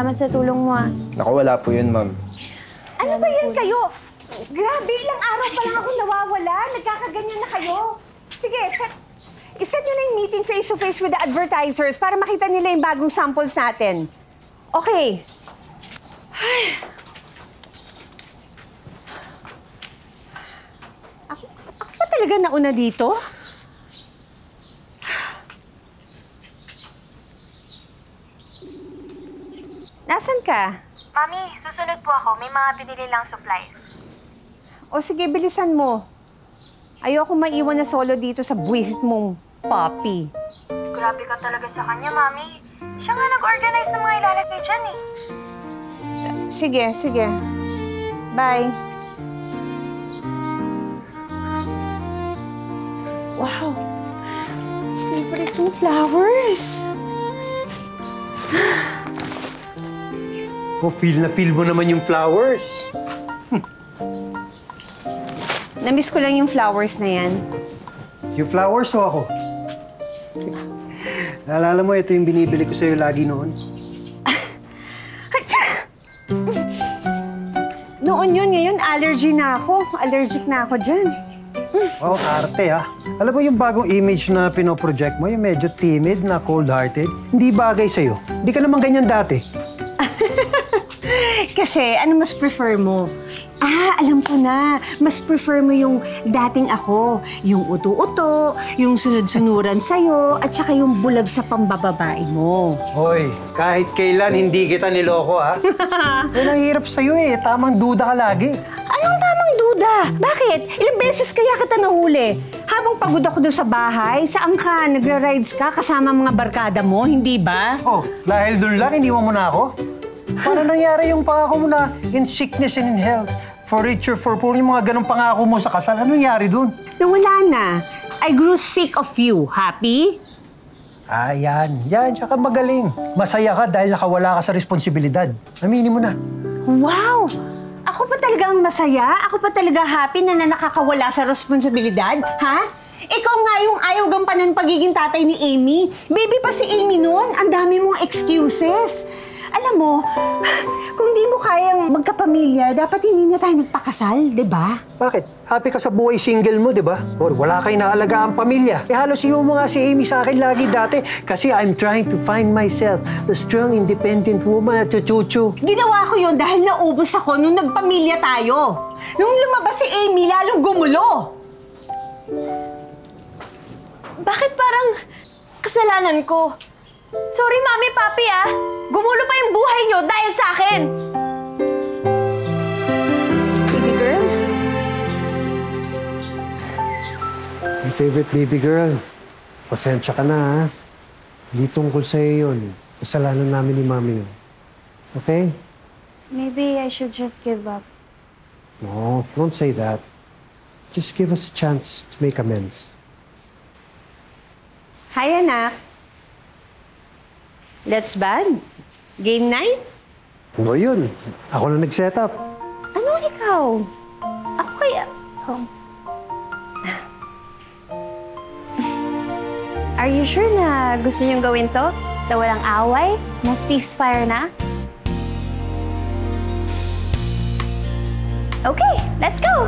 Salamat sa tulong mo, ah. Naku, wala po yun, ma'am. Ano ba yan kayo? Grabe, ilang araw pa lang ako nawawala. Nagkakaganyan na kayo. Sige, iset nyo na yung meeting face-to-face with the advertisers para makita nila yung bagong samples natin. Okay. Ay. Ako ba talaga nauna dito? Nasaan ka? Mami, susunod po ako. May mga binili lang supplies. O sige, bilisan mo. Ayoko maiwan na solo dito sa buwisit mong puppy. Grabe ka talaga sa kanya, Mami. Siya nga nag-organize ng mga ilalagay dyan eh. Sige, sige. Bye. Wow. Favorite kong flowers. Oh, feel mo naman yung flowers. Namiss ko lang yung flowers na yan. Yung flowers o ako? Naalala mo, ito yung binibili ko sa'yo lagi noon. Noon yun, ngayon allergy na ako. Allergic na ako dyan. Wow, arte ha. Alam mo yung bagong image na pinoproject mo, yung medyo timid na cold-hearted, hindi bagay sa'yo. Hindi ka naman ganyan dati. Kasi, ano mas prefer mo? Alam ko na. Mas prefer mo yung dating ako. Yung uto-uto, yung sunod-sunuran sa'yo, at saka yung bulag sa pambababae mo. Hoy, kahit kailan hindi kita niloko ha. Yan ang hirap sa'yo eh. Tamang duda ka lagi. Anong tamang duda? Bakit? Ilang beses kaya kita nahuli? Habang pagod ako doon sa bahay, saan ka? Nagra-rides ka kasama mga barkada mo, hindi ba? Oh, dahil doon lang, iniwan mo na ako? Paano nangyari yung pangako mo na in sickness and in health? For richer, for poor, yung mga ganong pangako mo sa kasal, ano nangyari doon? Nawala na. I grew sick of you. Happy? Yan. Tsaka magaling. Masaya ka dahil nakawala ka sa responsibilidad. Aminin mo na. Wow! Ako pa talagang masaya? Ako pa talaga happy na nakakawala sa responsibilidad? Ha? Ikaw nga yung ayaw gampanan pagiging tatay ni Amy. Baby pa si Amy noon. Ang dami mong excuses. Alam mo, kung di mo kayang magkapamilya, dapat hindi na tayo nagpakasal, di ba? Bakit? Happy ka sa buhay single mo, di ba? Or wala kayo naalagaan pamilya. Halos iyo mo nga si Amy sa akin lagi dati kasi I'm trying to find myself a strong, independent woman at chuchu. Ginawa ko yun dahil naubos ako nung nagpamilya tayo. Nung lumabas si Amy, lalong gumulo. Bakit parang kasalanan ko? Sorry, Mami, Papi, ah. Gumulo pa yung buhay nyo dahil sa akin. Baby girl? My favorite baby girl, pasensya ka na ha. Hindi tungkol sa'yo yun. Kasalanan namin ni Mami yun. Okay? Maybe I should just give up. No, don't say that. Just give us a chance to make amends. Hi, anak. Let's band. Game night? O yun, ako na nag-set up. Ano ikaw? Ako kaya... Oh. Are you sure na gusto niyong gawin to? Na walang away? Na ceasefire na? Okay, let's go!